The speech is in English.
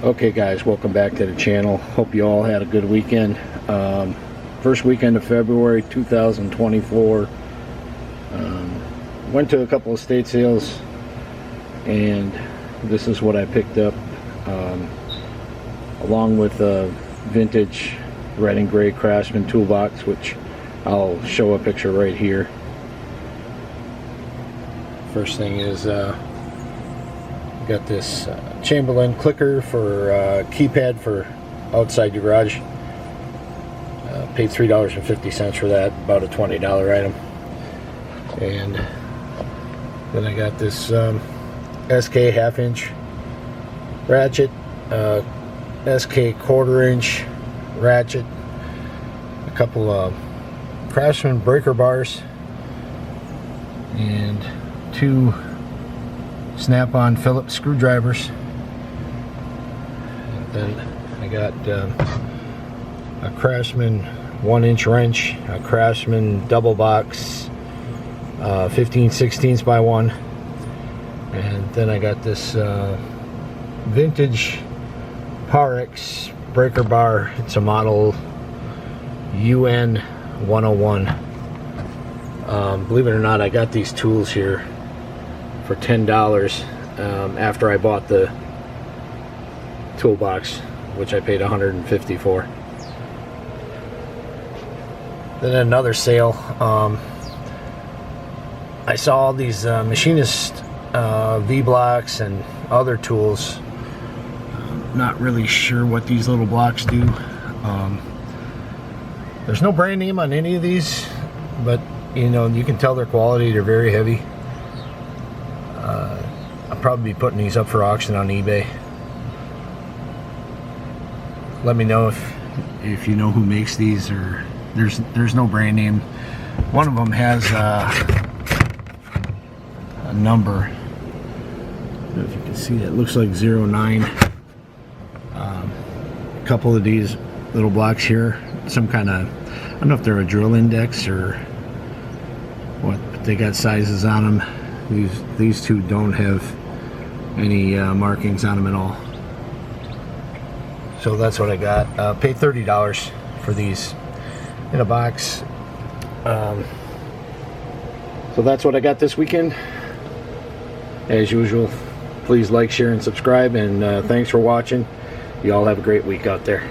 Okay guys, welcome back to the channel. Hope you all had a good weekend. First weekend of February 2024. Went to a couple of state sales and this is what I picked up, along with a vintage red and gray Craftsman toolbox, which I'll show a picture right here. First thing is got this Chamberlain clicker for keypad for outside your garage. Paid $3.50 for that, about a $20 item. And then I got this S-K half-inch ratchet, S-K quarter-inch ratchet, a couple of Craftsman breaker bars, and two snap-on Phillips screwdrivers. And then I got a Craftsman 1-inch wrench, a Craftsman double box 15/16 by 1, and then I got this vintage Parex breaker bar. It's a model UN 101. Believe it or not, I got these tools here for $10 after I bought the toolbox, which I paid $150 for. Then another sale, I saw all these Machinist V-blocks and other tools. Not really sure what these little blocks do. There's no brand name on any of these, but you know, you can tell their quality. They're very heavy. I'll probably be putting these up for auction on eBay. Let me know if you know who makes these, or there's no brand name. One of them has a number. I don't know if you can see it. It looks like 09. A couple of these little blocks here, some kind of, I don't know if they're a drill index or what, but they got sizes on them. These two don't have any markings on them at all. So that's what I got. Paid $30 for these in a box. So that's what I got this weekend. As usual, please like, share, and subscribe, and thanks for watching. You all have a great week out there.